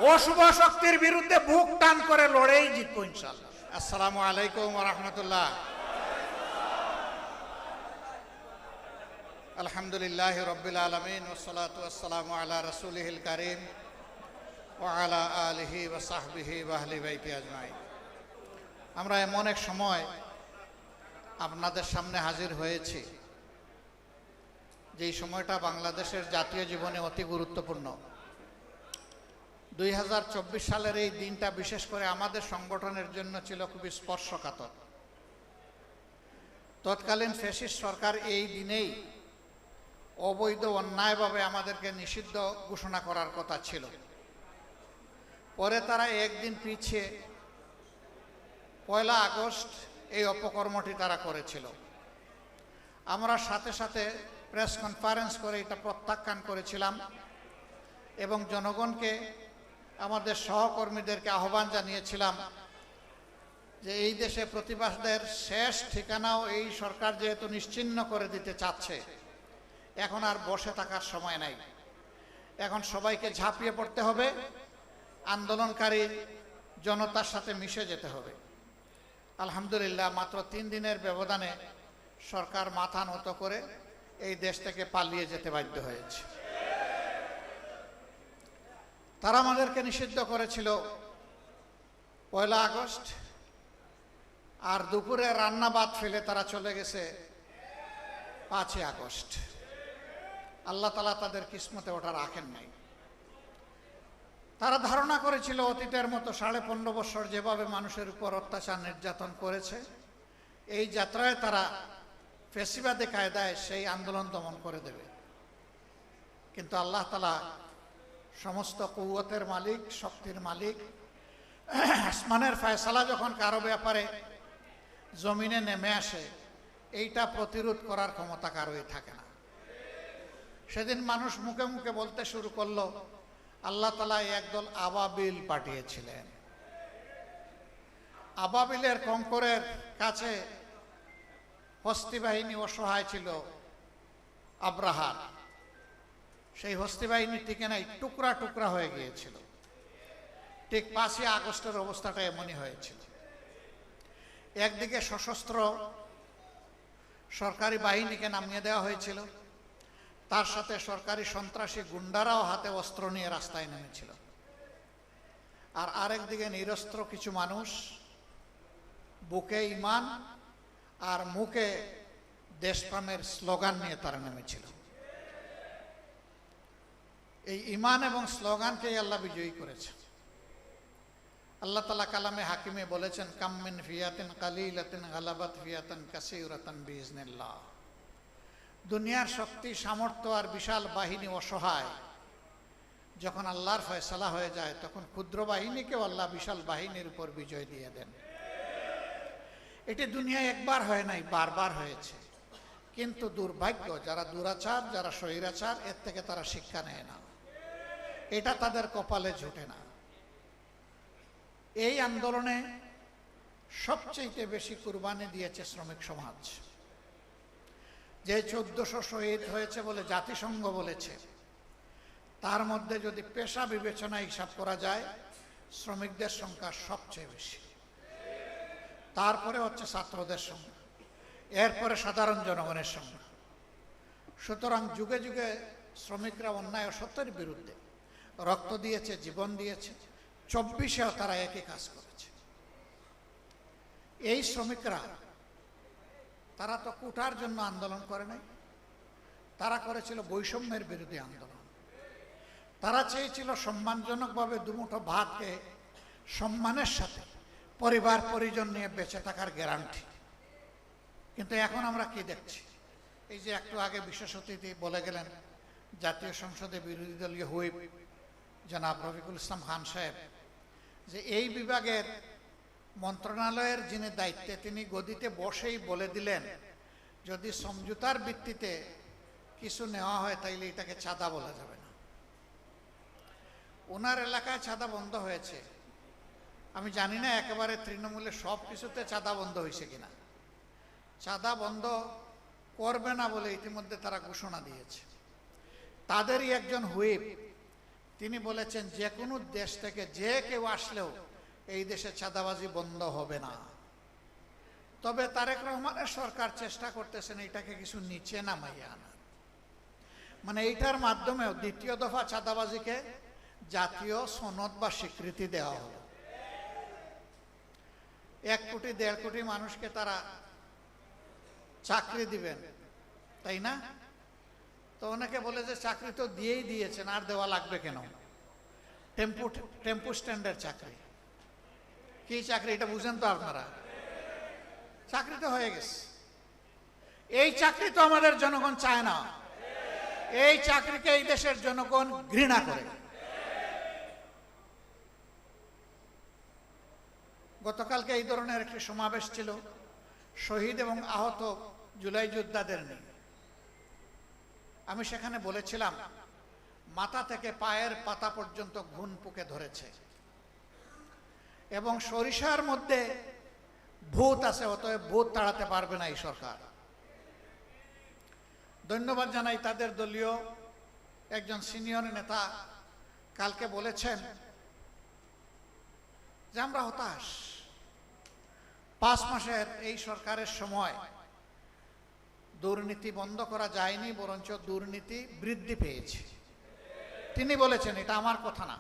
অশুভ শক্তির বিরুদ্ধে বুক টান করে লড়েই জিতবো ইনশাআল্লাহ। আসসালামু আলাইকুম ওয়া রাহমাতুল্লাহ। আলহামদুলিল্লাহি রাব্বিল আলামিন ওয়াস সালাতু ওয়াস সালামু আলা রাসূলিহিল কারীম ওয়া আলা আলিহি ওয়া সাহবিহি ওয়া আহলি বাইতি আজমাইন। আমরা এমন এক সময় আপনাদের সামনে হাজির হয়েছি যেই সময়টা বাংলাদেশের জাতীয় জীবনে অতি গুরুত্বপূর্ণ। 2024 সালের এই দিনটা বিশেষ করে আমাদের সংগঠনের জন্য ছিল খুবই স্পর্শকাতর। তৎকালীন ফ্যাসিস্ট সরকার এই দিনেই অবৈধ অন্যায়ভাবে আমাদেরকে নিষিদ্ধ ঘোষণা করার কথা ছিল। পরে তারা একদিন পিছিয়ে 1 আগস্ট এই অপকর্মটি তারা করেছিল। আমরা সাথে সাথে প্রেস কনফারেন্স করে এটা প্রত্যাখ্যান করেছিলাম এবং জনগণকে, আমাদের সহকর্মীদেরকে আহ্বান জানিয়েছিলাম যে এই দেশে প্রতিবাদের শেষ ঠিকানাও এই সরকার যেহেতু নিশ্চিহ্ন করে দিতে চাচ্ছে, এখন আর বসে থাকার সময় নাই। এখন সবাইকে ঝাঁপিয়ে পড়তে হবে, আন্দোলনকারী জনতার সাথে মিশে যেতে হবে। আলহামদুলিল্লাহ, মাত্র 3 দিনের ব্যবধানে সরকার মাথা নত করে এই দেশ থেকে পালিয়ে যেতে বাধ্য হয়েছে। তারা আমাদেরকে নিষিদ্ধ করেছিল 1 আগস্ট, আর দুপুরে রান্না ভাত ফেলে তারা চলে গেছে 5 আগস্ট। আল্লাহ তাআলা তাদের কিসমতে ওটা রাখেন নাই। তারা ধারণা করেছিল অতীতের মতো 15.5 বছর যেভাবে মানুষের উপর অত্যাচার নির্যাতন করেছে, এই যাত্রায় তারা ফ্যাসিবাদী কায়দায় সেই আন্দোলন দমন করে দেবে। কিন্তু আল্লাহ তাআলা সমস্ত কুওয়াতের মালিক, শক্তির মালিক, আসমানের ফয়সালা যখন কারো ব্যাপারে জমিনে নেমে আসে, এইটা প্রতিরোধ করার ক্ষমতা কারোই থাকে না। সেদিন মানুষ মুখে মুখে বলতে শুরু করলো আল্লাহ তাআলা একদল আবাবিল পাঠিয়েছিলেন। আবাবিলের কঙ্করের কাছে হস্তি বাহিনী অসহায় ছিল আব্রাহার। সেই হস্তি বাহিনী টিকে নাই, টুকরা টুকরা হয়ে গিয়েছিল। ঠিক 5 আগস্টের অবস্থাটা এমনই হয়েছিল। একদিকে সশস্ত্র সরকারি বাহিনীকে নামিয়ে দেওয়া হয়েছিল, তার সাথে সরকারি সন্ত্রাসী গুন্ডারাও হাতে অস্ত্র নিয়ে রাস্তায় নেমেছিল। আর আরেকদিকে নিরস্ত্র কিছু মানুষ বুকে ঈমান আর মুখে দেশপ্রেমের স্লোগান নিয়ে তারা নেমেছিল। এই ঈমান এবং স্লোগানকেই আল্লাহ বিজয়ী করেছে। আল্লাহ তাআলা কালামে হাকিমে বলেছেন, কাম মিন ফিয়াতিন কালিলাতিন গালাবাত ফিয়াতান কাসীরাতান বিইজনিল্লাহ। দুনিয়ার শক্তি, সামর্থ্য আর বিশাল বাহিনী অসহায়। যখন আল্লাহর ফয়সালা হয়ে যায়, তখন ক্ষুদ্র বাহিনীকেও আল্লাহ বিশাল বাহিনীর উপর বিজয় দিয়ে দেন। এটি দুনিয়ায় একবার হয় নাই, বারবার হয়েছে। কিন্তু দুর্ভাগ্য, যারা দুরাচার, যারা স্বৈরাচার, এর থেকে তারা শিক্ষা নেয় না। এটা তাদের কপালে জোটে না। এই আন্দোলনে সবচেয়ে বেশি কুরবানি দিয়েছে শ্রমিক সমাজ। যে 1400 শহীদ হয়েছে বলে জাতিসংঘ বলেছে, তার মধ্যে যদি পেশা বিবেচনা হিসাব করা যায়, শ্রমিকদের সংখ্যা সবচেয়ে বেশি। তারপরে হচ্ছে ছাত্রদের সংখ্যা, এরপরে সাধারণ জনগণের সংখ্যা। সুতরাং যুগে যুগে শ্রমিকরা অন্যায় অসত্যের বিরুদ্ধে রক্ত দিয়েছে, জীবন দিয়েছে। 24-এও তারা একই কাজ করেছে। এই শ্রমিকরা, তারা তো কোটার জন্য আন্দোলন করে নাই, তারা করেছিল বৈষম্যের বিরুদ্ধে আন্দোলন। তারা চেয়েছিল সম্মানজনকভাবে দুমুঠো ভাতকে সম্মানের সাথে পরিবার পরিজন নিয়ে বেঁচে থাকার গ্যারান্টি। কিন্তু এখন আমরা কি দেখছি? এই যে একটু আগে বিশেষ অতিথি বলে গেলেন, জাতীয় সংসদে বিরোধী দলীয় হুইপ জনাব রফিকুল ইসলাম খান সাহেব, যে এই বিভাগের মন্ত্রণালয়ের যিনি দায়িত্বে, তিনি গদিতে বসেই বলে দিলেন, যদি সমঝোতার ভিত্তিতে কিছু নেওয়া হয় তাইলে এটাকে চাঁদা বলা যাবে না। ওনার এলাকায় চাঁদা বন্ধ হয়েছে। আমি জানি না একেবারে তৃণমূলের সব কিছুতে চাঁদা বন্ধ হয়েছে কিনা। চাঁদা বন্ধ করবে না বলে ইতিমধ্যে তারা ঘোষণা দিয়েছে। তাদেরই একজন হুইপ তিনি বলেছেন যে কোনো দেশ থেকে যে কেউ আসলেও এই দেশে চাঁদাবাজি বন্ধ হবে না। তবে তারেক রহমানের সরকার চেষ্টা করতেছেন এটাকে কিছু নিচে নামাইয়া আনার, মানে এইটার মাধ্যমেও দ্বিতীয় দফা চাঁদাবাজিকে জাতীয় সনদ বা স্বীকৃতি দেওয়া হলো। 1 কোটি 1.5 কোটি মানুষকে তারা চাকরি দিবেন, তাই না? তো অনেকে বলে যে চাকরি তো দিয়েই দিয়েছেন, আর দেওয়া লাগবে কেন? টেম্পু স্ট্যান্ডের চাকরি কি চাকরি এটা বুঝেন তো আপনারা? চাকরি তো হয়ে গেছে। এই চাকরি তো আমাদের জনগণ চায় না, এই চাকরিকে এই দেশের জনগণ ঘৃণা করে। গতকালকে এই ধরনের একটি সমাবেশ ছিল শহীদ এবং আহত জুলাই যোদ্ধাদের নিয়ে। আমি সেখানে বলেছিলাম মাথা থেকে পায়ের পাতা পর্যন্ত ঘুণ পুকে ধরেছে এবং সরিষার মধ্যে ভূত আছে, অতএব ভূত তাড়াতে পারবে না এই সরকার। ধন্যবাদ জানাই তাদের দলীয় একজন সিনিয়র নেতা কালকে বলেছেন যে আমরা হতাশ, 5 মাসের এই সরকারের সময় দুর্নীতি বন্ধ করা যায়নি, বরঞ্চ দুর্নীতি বৃদ্ধি পেয়েছে। তিনি বলেছেন, এটা আমার কথা না।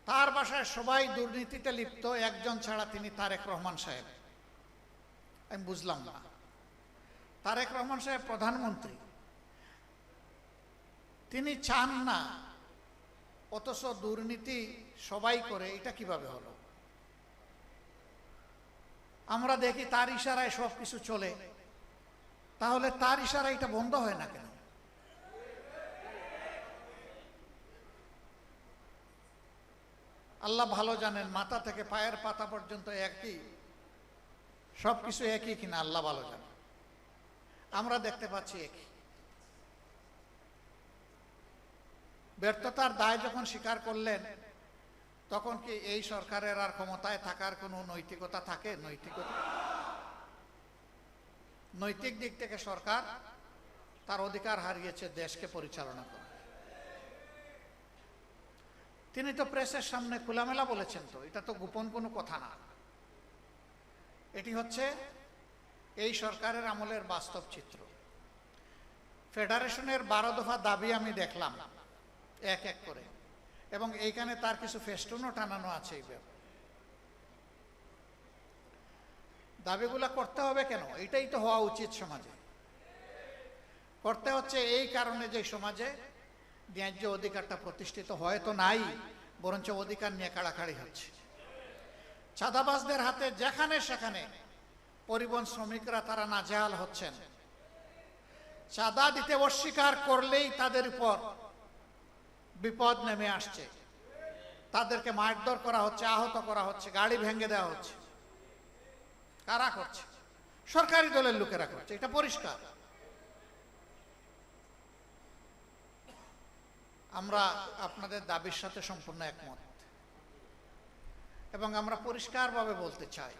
তার বাসায় সবাই দুর্নীতিতে লিপ্ত, একজন ছাড়া তিনি তারেক রহমান সাহেব। আমি বুঝলাম না, তারেক রহমান সাহেব প্রধানমন্ত্রী, তিনি চান না অথচ দুর্নীতি সবাই করে, এটা কিভাবে হলো? আমরা দেখি তার ইশারায় সবকিছু চলে, তাহলে তার ইশারায় এটা বন্ধ হয় না কেন? আল্লাহ ভালো জানেন মাথা থেকে পায়ের পাতা পর্যন্ত একই, সবকিছু একই কিনা আল্লাহ ভালো জানেন। আমরা দেখতে পাচ্ছি একই। ব্যর্থতার দায় যখন স্বীকার করলেন, তখন কি এই সরকারের আর ক্ষমতায় থাকার কোনো নৈতিকতা থাকে? নৈতিক দিক থেকে সরকার তার অধিকার হারিয়েছে দেশকে পরিচালনা করা। তিনি তো প্রেসের সামনে খোলামেলা বলেছেন, তো এটা তো গোপন কোনো কথা না, এটি হচ্ছে এই সরকারের আমলের বাস্তব চিত্র। ফেডারেশনের 12 দফা দাবি আমি দেখলাম এক এক করে, এবং এইখানে তার কিছু ফেস্টুনও টানানো আছে। এই দাবিগুলা করতে হবে কেন? এটাই তো হওয়া উচিত সমাজে। করতে হচ্ছে এই কারণে যে সমাজে ন্যায্য অধিকারটা প্রতিষ্ঠিত হয়তো নাই, বরঞ্চ অধিকার নিয়ে কাড়াকাড়ি হচ্ছে। চাঁদাবাজদের হাতে যেখানে সেখানে পরিবহন শ্রমিকরা তারা নাজেহাল হচ্ছেন। চাঁদা দিতে অস্বীকার করলেই তাদের উপর বিপদ নেমে আসছে, তাদেরকে মারধর করা হচ্ছে, আহত করা হচ্ছে, গাড়ি ভেঙে দেওয়া হচ্ছে। কারা করছে? সরকারি দলের লোকেরা করছে, এটা পরিষ্কার। আমরা আপনাদের দাবির সাথে সম্পূর্ণ একমত এবং আমরা পরিষ্কারভাবে বলতে চাই,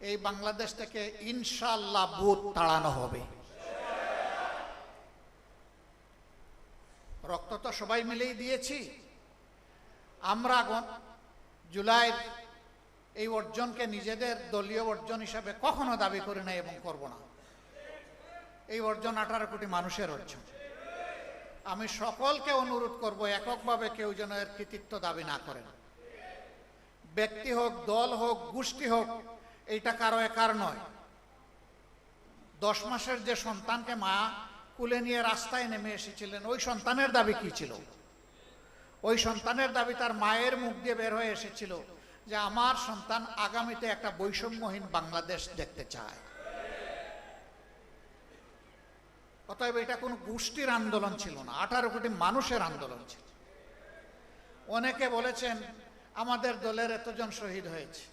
এই বাংলাদেশ থেকে ইনশাআল্লাহ ভূত তাড়ানো হবে। রক্ত তো সবাই মিলেই দিয়েছি। আমরা জুলাইয়ের এই অর্জনকে নিজেদের দলীয় অর্জন হিসাবে কখনো দাবি করি না এবং করব না। এই অর্জন 18 কোটি মানুষের অর্জন। আমি সকলকে অনুরোধ করব, এককভাবে কেউ যেন এর কৃতিত্ব দাবি না করেন। ব্যক্তি হোক, দল হোক, গোষ্ঠী হোক, এইটা কারো একার নয়। 10 মাসের যে সন্তানকে মা কুলে নিয়ে রাস্তায় নেমে এসেছিলেন, ওই সন্তানের দাবি কি ছিল? ওই সন্তানের দাবি তার মায়ের মুখ দিয়ে বের হয়ে এসেছিল যে আমার সন্তান আগামীতে একটা বৈষম্যহীন বাংলাদেশ দেখতে চায়। অতএব এটা কোনো গোষ্ঠীর আন্দোলন ছিল না, 18 কোটি মানুষের আন্দোলন ছিল। অনেকে বলেছেন আমাদের দলের এতজন শহীদ হয়েছে।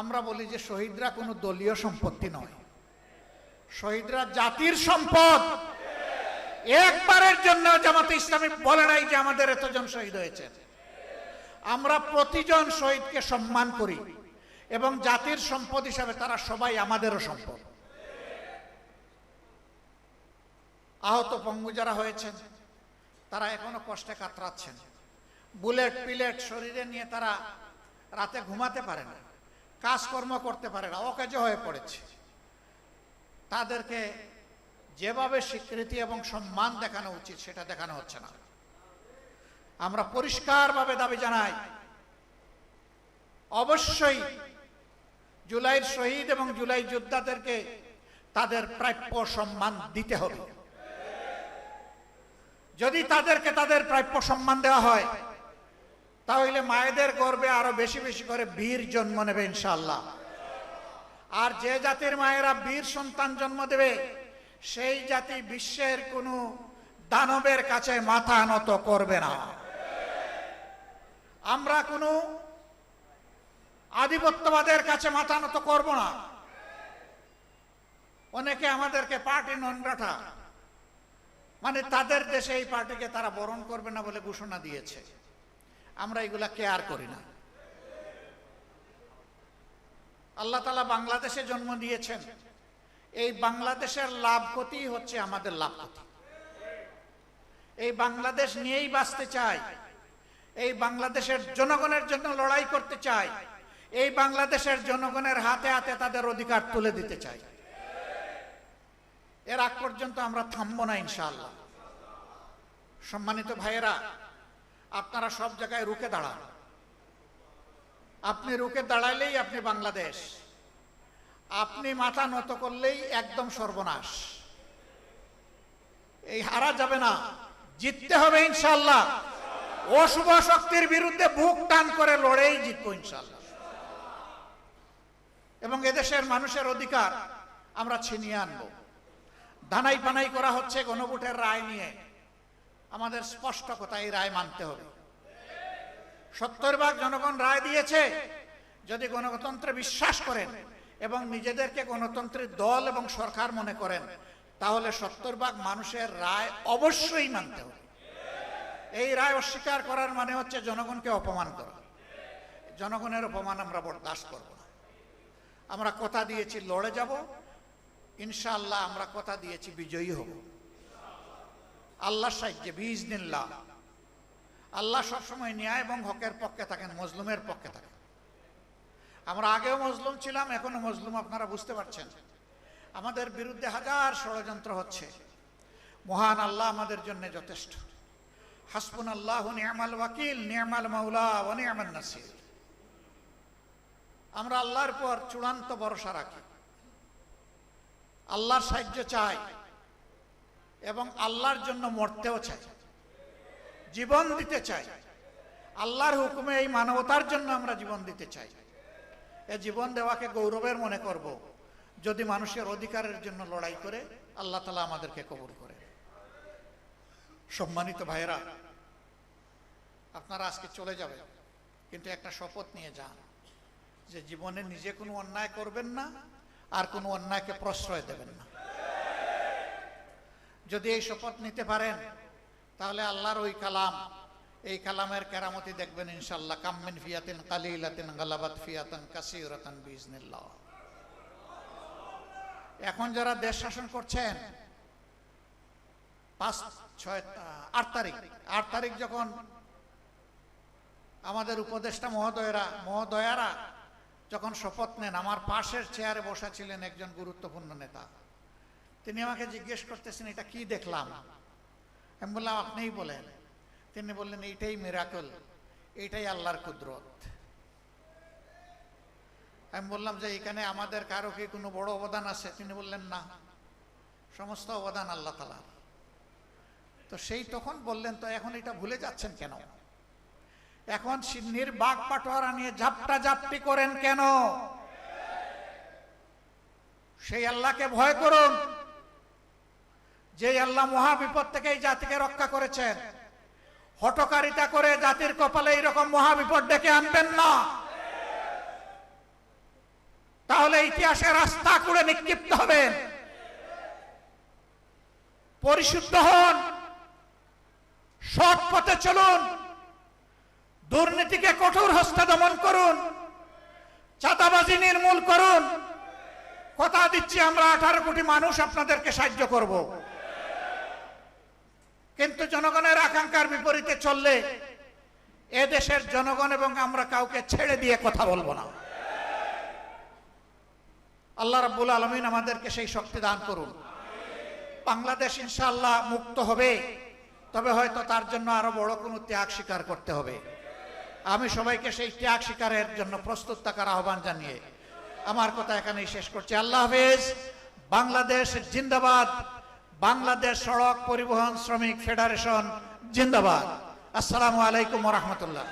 আমরা বলি যে শহীদরা কোনো দলীয় সম্পত্তি নয়, শহীদরা জাতির সম্পদ। একবারের জন্য জামাতে ইসলামী বলে নাই যে আমাদের এতজন শহীদ হয়েছে। আমরা প্রতিজন শহীদকে সম্মান করি এবং জাতির সম্পদ হিসাবে তারা সবাই আমাদেরও সম্পদ। আহত পঙ্গু যারা হয়েছেন তারা এখনো কষ্টে কাতরাচ্ছেন। বুলেট পিলেট শরীরে নিয়ে তারা রাতে ঘুমাতে পারে না, কাজকর্ম করতে পারে না, অকেজো হয়ে পড়েছে। তাদেরকে যেভাবে স্বীকৃতি এবং সম্মান দেখানো উচিত সেটা দেখানো হচ্ছে না। আমরা পরিষ্কারভাবে দাবি জানাই, অবশ্যই জুলাইয়ের শহীদ এবং জুলাই যোদ্ধাদেরকে তাদের প্রাপ্য সম্মান দিতে হবে। যদি তাদেরকে তাদের প্রাপ্য সম্মান দেওয়া হয়, তাহলে মায়েদের গর্ভে আরো বেশি বেশি করে বীর জন্ম নেবে ইনশাআল্লাহ। আর যে জাতির মায়েরা বীর সন্তান জন্ম দেবে, সেই জাতি বিশ্বের কোনো দানবের কাছে মাথা নত করবে না। আমরা কোনো আধিপত্যবাদের কাছে মাথা নত করব না। অনেকে আমাদেরকে পার্টি নন গ্রাটা, মানে তাদের দেশে এই পার্টিকে তারা বরণ করবে না বলে ঘোষণা দিয়েছে। আমরা এগুলা কেয়ার করি না। আল্লাহ তাআলা বাংলাদেশে জন্ম দিয়েছেন, এই বাংলাদেশের লাভ ক্ষতি হচ্ছে আমাদের লাভ ক্ষতি। এই বাংলাদেশ নিয়েই বাঁচতে চাই, এই বাংলাদেশের জনগণের জন্য লড়াই করতে চাই, এই বাংলাদেশের জনগণের হাতে হাতে তাদের অধিকার তুলে দিতে চাই। এর আগ পর্যন্ত আমরা থামবো না ইনশাআল্লাহ। সম্মানিত ভাইয়েরা, আপনারা সব জায়গায় রুখে দাঁড়ান। আপনি রুখে দাঁড়াইলেই আপনি বাংলাদেশ, আপনি মাথা নত করলেই একদম সর্বনাশ। এই হারা যাবে না, জিততে হবে ইনশাআল্লাহ। অশুভ শক্তির বিরুদ্ধে বুক টান করে লড়েই জিতবো ইনশাআল্লাহ। এবং এদেশের মানুষের অধিকার আমরা ছিনিয়ে আনবো। ধানাই পানাই করা হচ্ছে গণভোটের রায় নিয়ে, আমাদের স্পষ্ট কথা, এই রায় মানতে হবে। 70% জনগণ রায় দিয়েছে। যদি গণতন্ত্রে বিশ্বাস করেন এবং নিজেদেরকে গণতন্ত্রের দল এবং সরকার মনে করেন, তাহলে 70% মানুষের রায় অবশ্যই মানতে হবে। এই রায় অস্বীকার করার মানে হচ্ছে জনগণকে অপমান করা। জনগণের অপমান আমরা বরদাস্ত করব না। আমরা কথা দিয়েছি লড়ে যাব ইনশাআল্লাহ। আমরা কথা দিয়েছি বিজয়ী হব আল্লাহর সাহায্যে বিইজনিল্লাহ। আল্লাহ সবসময় ন্যায় এবং হকের পক্ষে থাকেন, মজলুমের পক্ষে থাকেন। আমরা আগেও মজলুম ছিলাম, এখনো মজলুম, আপনারা বুঝতে পারছেন। আমাদের বিরুদ্ধে হাজার ষড়যন্ত্র হচ্ছে। মহান আল্লাহ আমাদের জন্য যথেষ্ট। হাসবুনাল্লাহু নি'মাল ওয়াকিল, নি'মাল মাওলা ওয়া নি'মান নাসির। আমরা আল্লাহর উপর চূড়ান্ত ভরসা রাখি, আল্লাহর সাহায্য চাই এবং আল্লাহর জন্য মরতেও চাই, জীবন দিতে চাই। আল্লাহর হুকুমে এই মানবতার জন্য আমরা জীবন দিতে চাই। এই জীবন দেওয়াকে গৌরবের মনে করব যদি মানুষের অধিকারের জন্য লড়াই করে আল্লাহ তাআলা আমাদেরকে কবুল করে। সম্মানিত ভাইয়েরা, আপনারা আজকে চলে যাবেন, কিন্তু একটা শপথ নিয়ে যান যে জীবনে নিজে কোনো অন্যায় করবেন না, আর কোনো অন্যায়কে প্রশ্রয় দেবেন না। যদি এই শপথ নিতে পারেন, তাহলে আল্লাহর ওই কালাম, এই কালামের কেরামতি দেখবেন ইনশাআল্লাহ। কাম মিন ফিয়াতিন কালিলাতিন গালাবাত ফিয়াতান কাসীরাতান বিইজনিল্লাহ। এখন যারা দেশ শাসন করছেন, 8 তারিখ যখন আমাদের উপদেষ্টা মহোদয়ারা যখন শপথ নেন, আমার পাশের চেয়ারে বসা ছিলেন একজন গুরুত্বপূর্ণ নেতা। তিনি আমাকে জিজ্ঞেস করতেছেন, এটা কি দেখলাম? আমি বললাম, আপনিই বলেন। তিনি বললেন, এইটাই মিরাকল, এইটাই আল্লাহর কুদরত। আমি বললাম যে এখানে আমাদের কারো কি কোনো বড় অবদান আছে? তিনি বললেন, না, সমস্ত অবদান আল্লাহ তাআলার। তো সেই তখন বললেন, তো এখন এটা ভুলে যাচ্ছেন কেন? এখন সিন্নির বাঘ পাটোয়ারা নিয়ে ঝাপটা ঝাপটি করেন কেন? সেই আল্লাহকে ভয় করুন, যে আল্লাহ মহা বিপদ থেকে এই জাতিকে রক্ষা করেছেন। হঠকারিতা করে জাতির কপালে এইরকম মহা বিপদ ডেকে আনবেন না, তাহলে ইতিহাসের রাস্তা করে নিক্ষিপ্ত হবেন। পরিশুদ্ধ হন, সৎ পথে চলুন, দুর্নীতিকে কঠোর হস্তে দমন করুন, চাঁদাবাজি নির্মূল করুন। কথা দিচ্ছি, আমরা 18 কোটি মানুষ আপনাদেরকে সাহায্য করব। কিন্তু জনগণের আকাঙ্ক্ষার বিপরীতে চললে এ দেশের জনগণ এবং আমরা কাউকে ছেড়ে দিয়ে কথা বলবো না। আল্লাহ রাব্বুল আলামিন আমাদেরকে সেই শক্তি দান করুন। বাংলাদেশ ইনশাআল্লাহ মুক্ত হবে, তবে হয়তো তার জন্য আরো বড় কোনো ত্যাগ স্বীকার করতে হবে। আমি সবাইকে সেই ত্যাগ স্বীকারের জন্য প্রস্তুত থাকার আহ্বান জানিয়ে আমার কথা এখানেই শেষ করছি। আল্লাহ হাফেজ। বাংলাদেশ জিন্দাবাদ। বাংলাদেশ সড়ক পরিবহন শ্রমিক ফেডারেশন জিন্দাবাদ। আসসালামু আলাইকুম ওয়া রাহমাতুল্লাহ।